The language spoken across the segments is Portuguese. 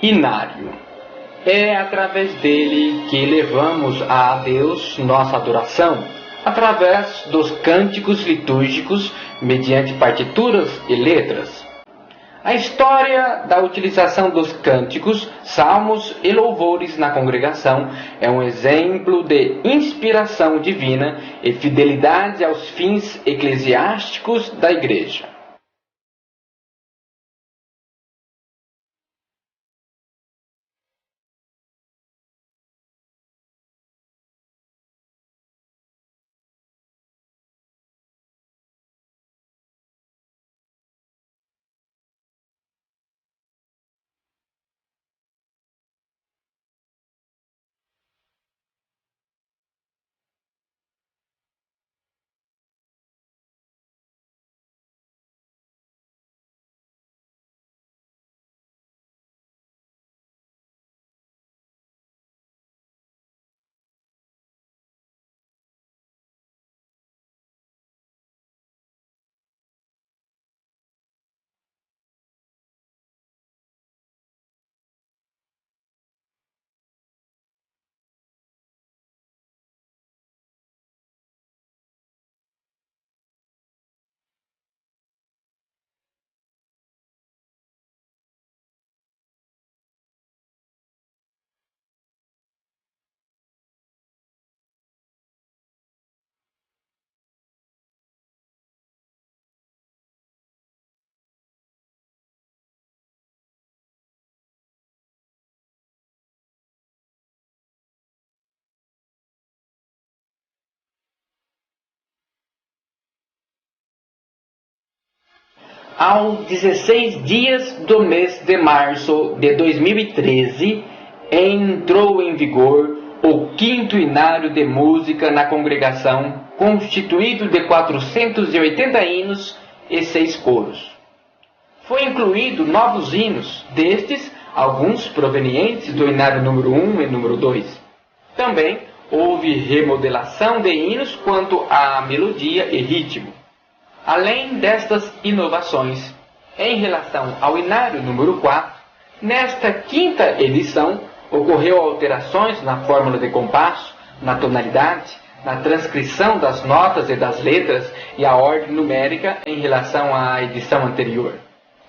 Inário. É através dele que levamos a Deus nossa adoração, através dos cânticos litúrgicos, mediante partituras e letras. A história da utilização dos cânticos, salmos e louvores na congregação é um exemplo de inspiração divina e fidelidade aos fins eclesiásticos da Igreja. Aos 16 dias do mês de março de 2013, entrou em vigor o quinto inário de música na congregação, constituído de 480 hinos e 6 coros. Foi incluído novos hinos, destes, alguns provenientes do inário número 1 e número 2. Também houve remodelação de hinos quanto à melodia e ritmo. Além destas inovações, em relação ao inário número 4, nesta quinta edição ocorreu alterações na fórmula de compasso, na tonalidade, na transcrição das notas e das letras e a ordem numérica em relação à edição anterior.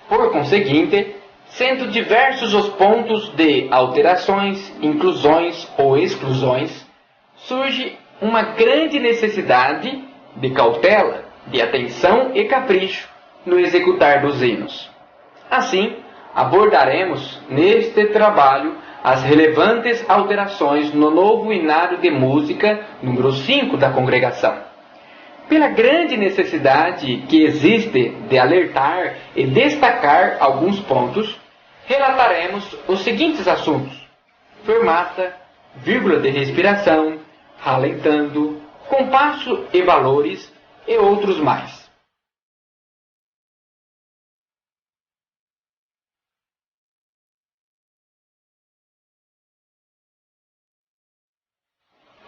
Por conseguinte, sendo diversos os pontos de alterações, inclusões ou exclusões, surge uma grande necessidade de cautela, de atenção e capricho no executar dos hinos. Assim, abordaremos neste trabalho as relevantes alterações no novo inário de música número 5 da congregação. Pela grande necessidade que existe de alertar e destacar alguns pontos, relataremos os seguintes assuntos: fermata, vírgula de respiração, ralentando, compasso e valores, e outros mais.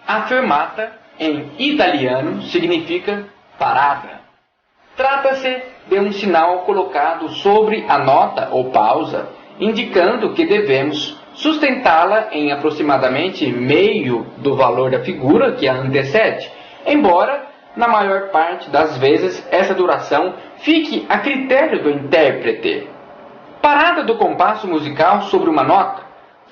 A fermata, em italiano, significa parada. Trata-se de um sinal colocado sobre a nota ou pausa, indicando que devemos sustentá-la em aproximadamente meio do valor da figura que a antecede, embora na maior parte das vezes, essa duração fique a critério do intérprete. Parada do compasso musical sobre uma nota,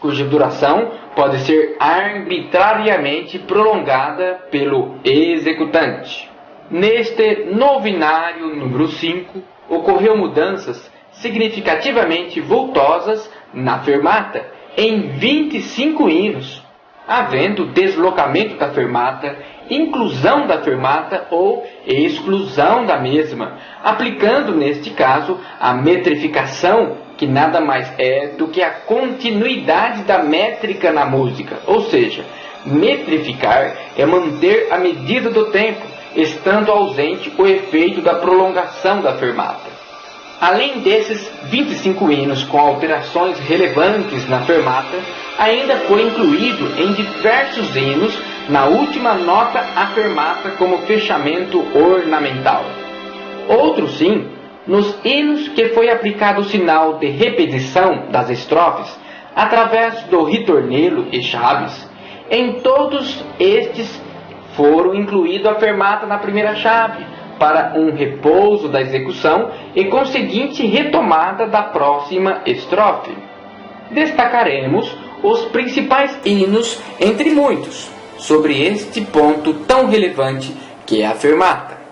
cuja duração pode ser arbitrariamente prolongada pelo executante. Neste novo inário número 5, ocorreu mudanças significativamente vultosas na fermata, em 25 hinos, havendo deslocamento da fermata, inclusão da fermata ou exclusão da mesma, aplicando neste caso a metrificação, que nada mais é do que a continuidade da métrica na música, ou seja, metrificar é manter a medida do tempo, estando ausente o efeito da prolongação da fermata. Além desses 25 hinos com alterações relevantes na fermata, ainda foi incluído em diversos hinos, na última nota a fermata como fechamento ornamental. Outros sim, nos hinos que foi aplicado o sinal de repetição das estrofes, através do ritornelo e chaves. Em todos estes foram incluído a fermata na primeira chave, para um repouso da execução e conseguinte retomada da próxima estrofe. Destacaremos os principais hinos entre muitos, sobre este ponto tão relevante que é a fermata.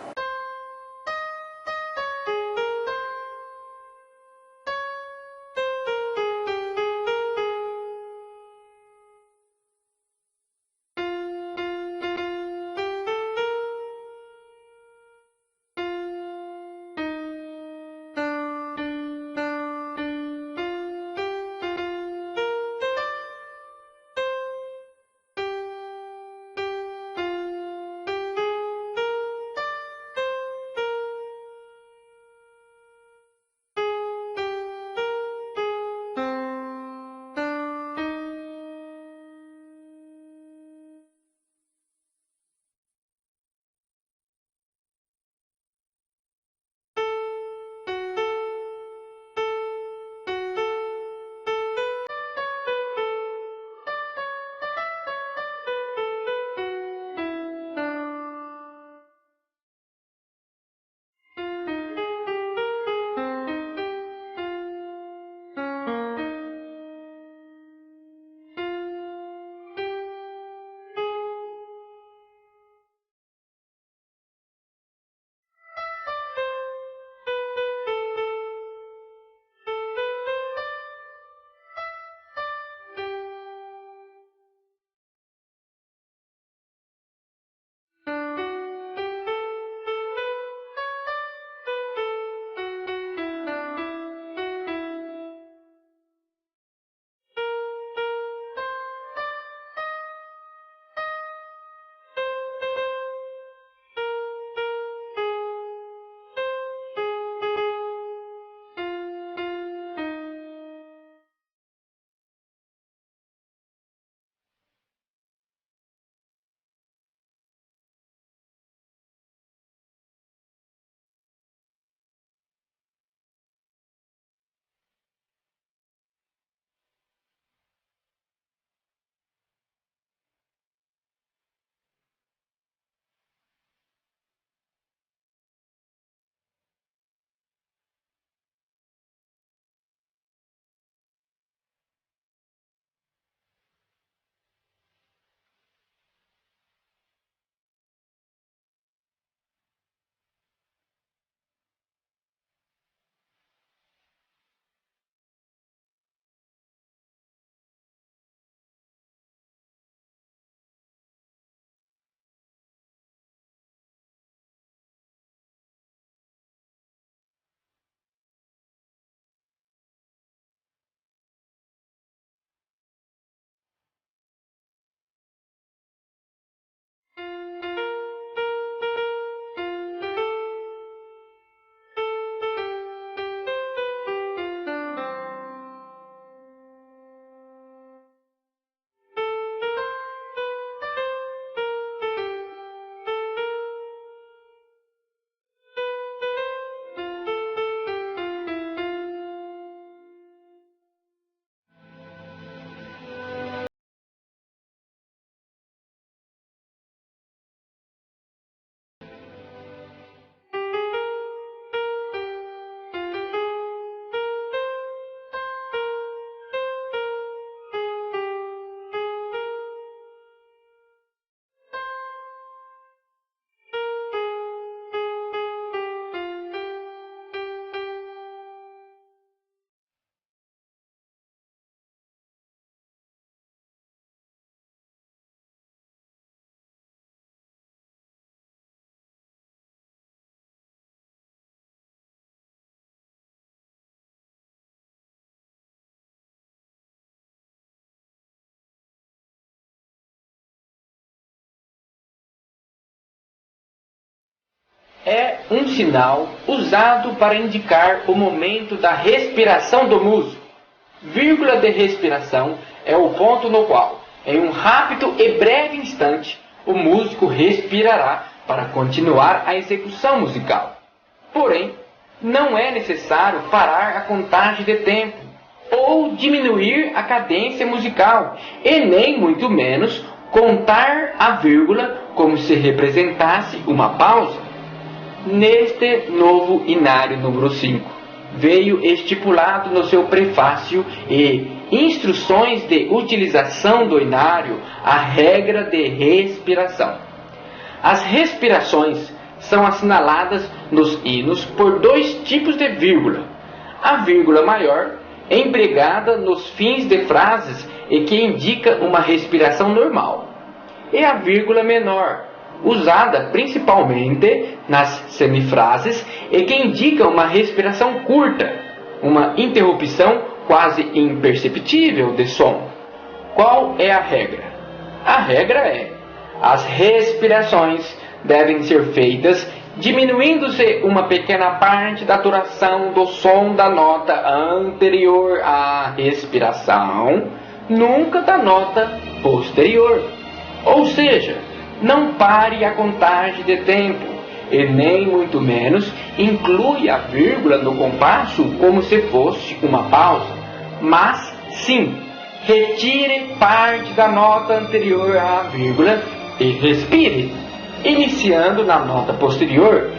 É um sinal usado para indicar o momento da respiração do músico. Vírgula de respiração é o ponto no qual, em um rápido e breve instante, o músico respirará para continuar a execução musical. Porém, não é necessário parar a contagem de tempo, ou diminuir a cadência musical, e nem muito menos contar a vírgula como se representasse uma pausa. Neste novo inário número 5, veio estipulado no seu prefácio e instruções de utilização do inário a regra de respiração. As respirações são assinaladas nos hinos por dois tipos de vírgula: a vírgula maior, empregada nos fins de frases e que indica uma respiração normal, e a vírgula menor, usada principalmente nas semifrases e que indica uma respiração curta, uma interrupção quase imperceptível de som. Qual é a regra? A regra é: as respirações devem ser feitas diminuindo-se uma pequena parte da duração do som da nota anterior à respiração, nunca da nota posterior. Ou seja, não pare a contagem de tempo, e nem muito menos inclui a vírgula no compasso como se fosse uma pausa, mas sim, retire parte da nota anterior à vírgula e respire, iniciando na nota posterior,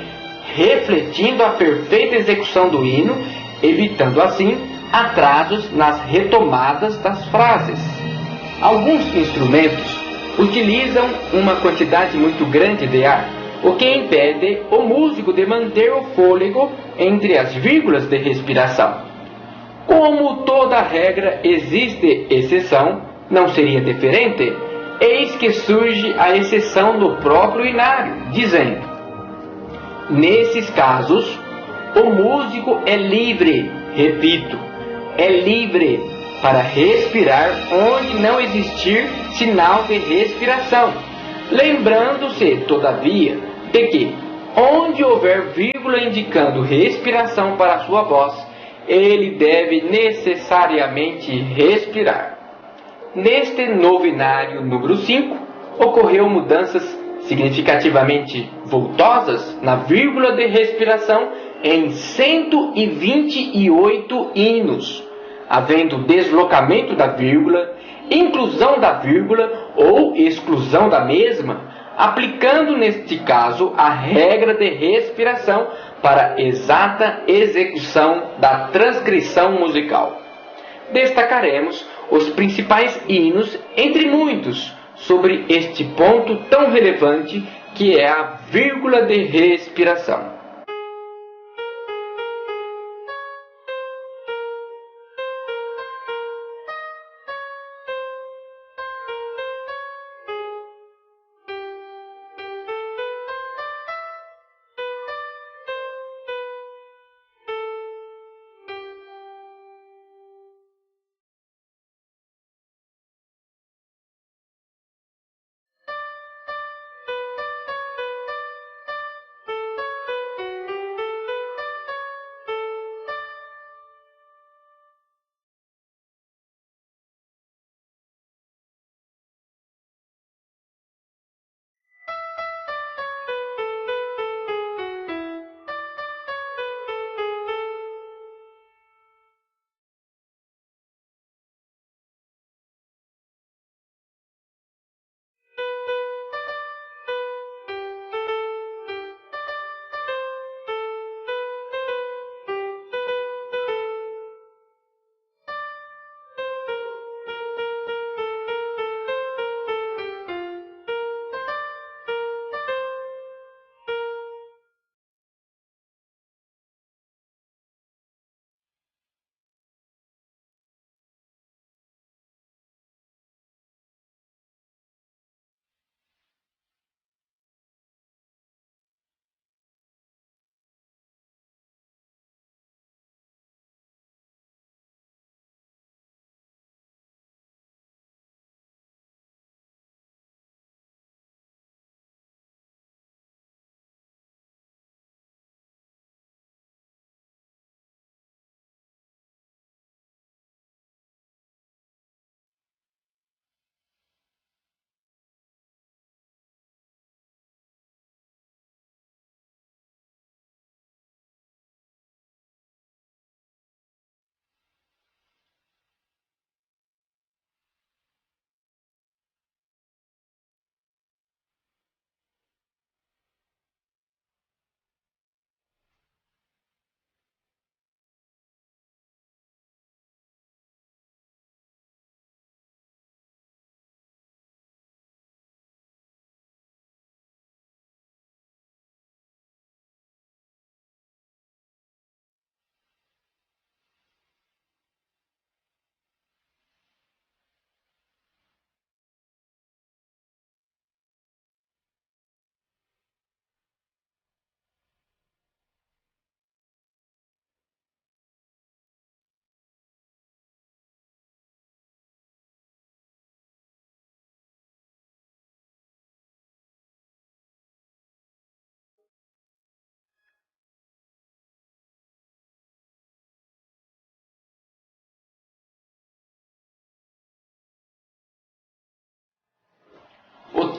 refletindo a perfeita execução do hino, evitando assim atrasos nas retomadas das frases. Alguns instrumentos utilizam uma quantidade muito grande de ar, o que impede o músico de manter o fôlego entre as vírgulas de respiração. Como toda regra existe exceção, não seria diferente, eis que surge a exceção no próprio inário, dizendo: nesses casos, o músico é livre, repito, é livre para respirar onde não existir sinal de respiração, lembrando-se, todavia, de que, onde houver vírgula indicando respiração para a sua voz, ele deve necessariamente respirar. Neste novo inário número 5, ocorreu mudanças significativamente voltosas na vírgula de respiração em 128 hinos, havendo deslocamento da vírgula, inclusão da vírgula ou exclusão da mesma, aplicando neste caso a regra de respiração para exata execução da transcrição musical. Destacaremos os principais hinos, entre muitos, sobre este ponto tão relevante que é a vírgula de respiração.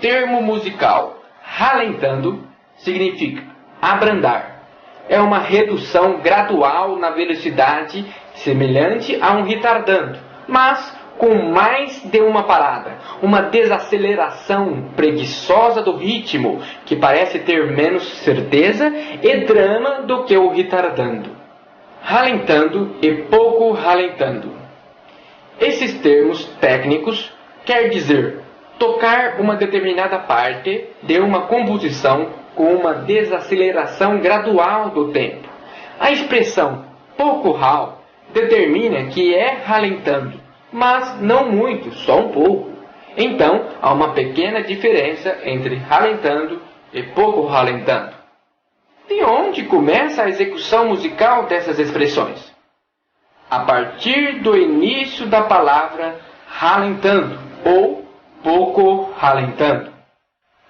termo musical ralentando significa abrandar. É uma redução gradual na velocidade semelhante a um retardando, mas com mais de uma parada, uma desaceleração preguiçosa do ritmo que parece ter menos certeza e drama do que o retardando. Ralentando e pouco ralentando. Esses termos técnicos quer dizer tocar uma determinada parte de uma composição com uma desaceleração gradual do tempo. A expressão pouco hal determina que é ralentando, mas não muito, só um pouco. Então, há uma pequena diferença entre ralentando e pouco ralentando. De onde começa a execução musical dessas expressões? A partir do início da palavra ralentando ou pouco ralentando.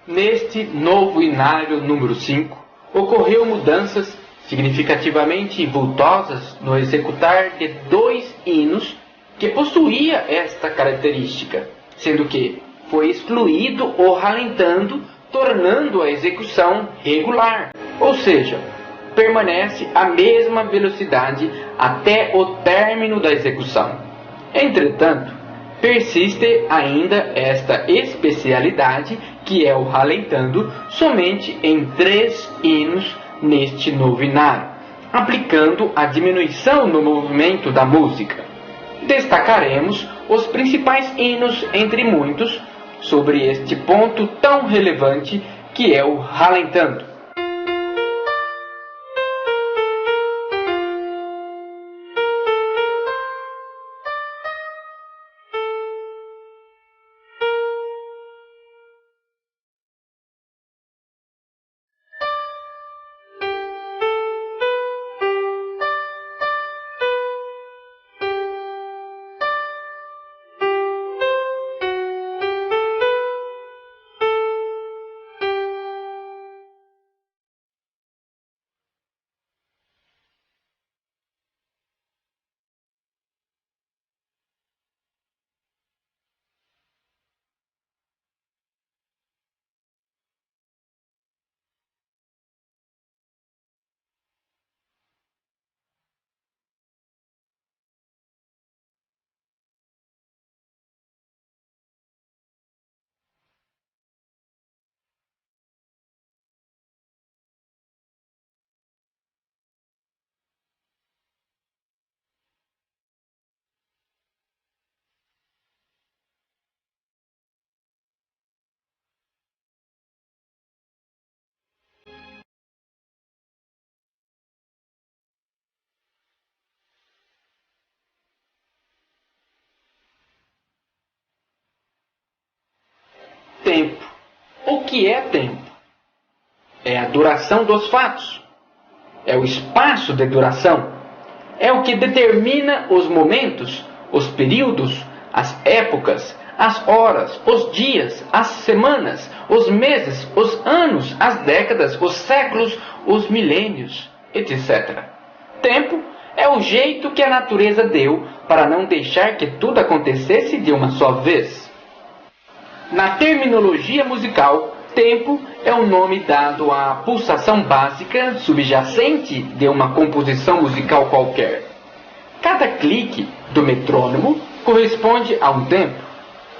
Neste novo inário número 5, ocorreu mudanças significativamente vultosas no executar de 2 hinos que possuía esta característica, sendo que foi excluído o ralentando, tornando a execução regular, ou seja, permanece a mesma velocidade até o término da execução. Entretanto, persiste ainda esta especialidade, que é o ralentando, somente em 3 hinos neste novo inário, aplicando a diminuição no movimento da música. Destacaremos os principais hinos entre muitos sobre este ponto tão relevante que é o ralentando. Tempo. O que é tempo? É a duração dos fatos. É o espaço de duração. É o que determina os momentos, os períodos, as épocas, as horas, os dias, as semanas, os meses, os anos, as décadas, os séculos, os milênios, etc. Tempo é o jeito que a natureza deu para não deixar que tudo acontecesse de uma só vez. Na terminologia musical, tempo é o nome dado à pulsação básica subjacente de uma composição musical qualquer. Cada clique do metrônomo corresponde a um tempo.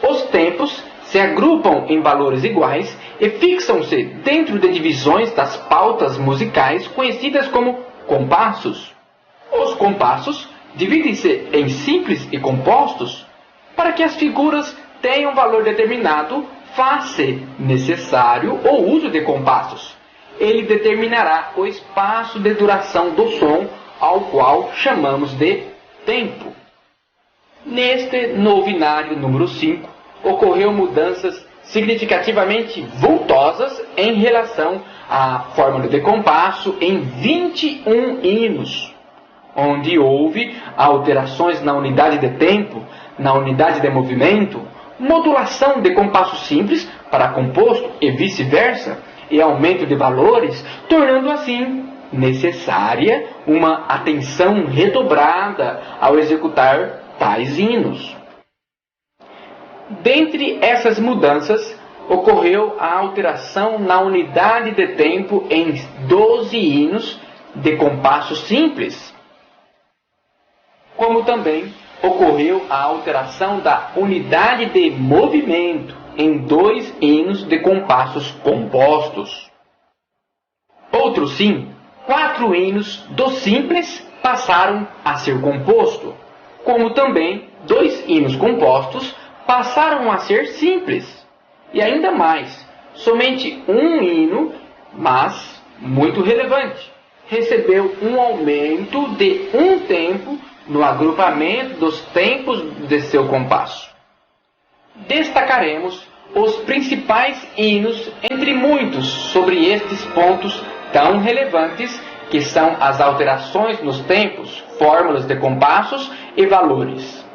Os tempos se agrupam em valores iguais e fixam-se dentro de divisões das pautas musicais conhecidas como compassos. Os compassos dividem-se em simples e compostos. Para que as figuras tenham um valor determinado, faz-se necessário o uso de compassos. Ele determinará o espaço de duração do som, ao qual chamamos de tempo. Neste novinário número 5, ocorreu mudanças significativamente vultosas em relação à fórmula de compasso em 21 hinos, onde houve alterações na unidade de tempo, na unidade de movimento, modulação de compasso simples para composto e vice-versa, e aumento de valores, tornando assim necessária uma atenção redobrada ao executar tais hinos. Dentre essas mudanças, ocorreu a alteração na unidade de tempo em 12 hinos de compasso simples, como também ocorreu a alteração da unidade de movimento em 2 hinos de compassos compostos. Outro sim, 4 hinos do simples passaram a ser composto, como também 2 hinos compostos passaram a ser simples. E ainda mais, somente um hino, mas muito relevante, recebeu um aumento de um tempo no agrupamento dos tempos de seu compasso. Destacaremos os principais hinos entre muitos sobre estes pontos tão relevantes que são as alterações nos tempos, fórmulas de compassos e valores.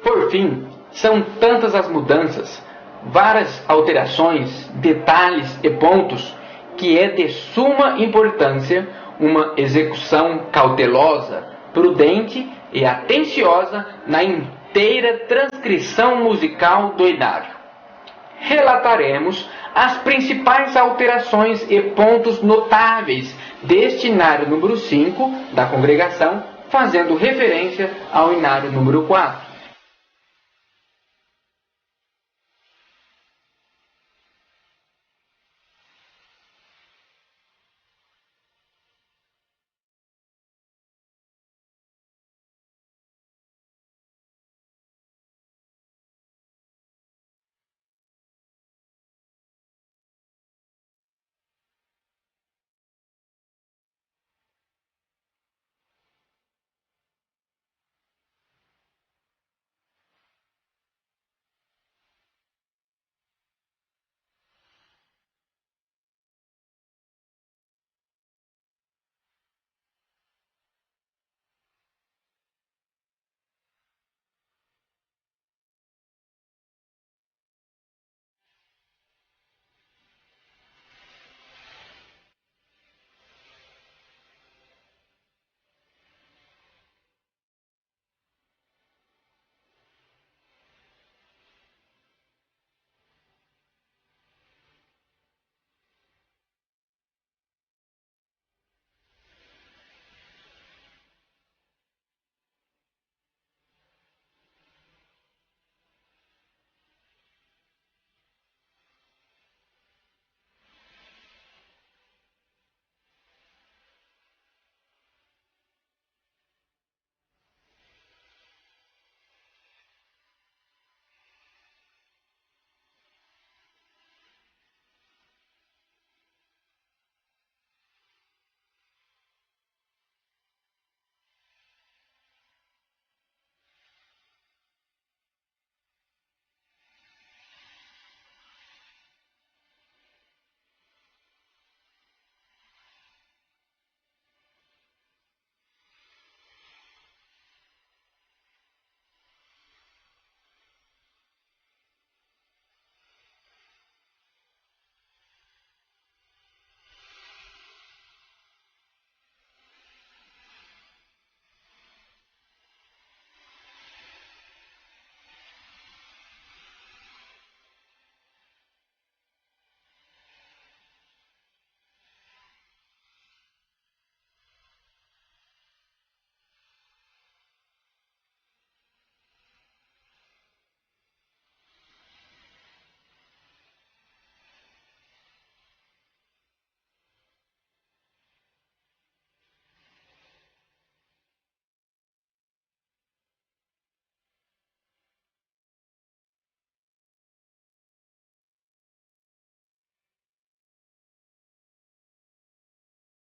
Por fim, são tantas as mudanças, várias alterações, detalhes e pontos, que é de suma importância uma execução cautelosa, prudente e atenciosa na inteira transcrição musical do inário. Relataremos as principais alterações e pontos notáveis deste inário número 5 da congregação, fazendo referência ao inário número 4.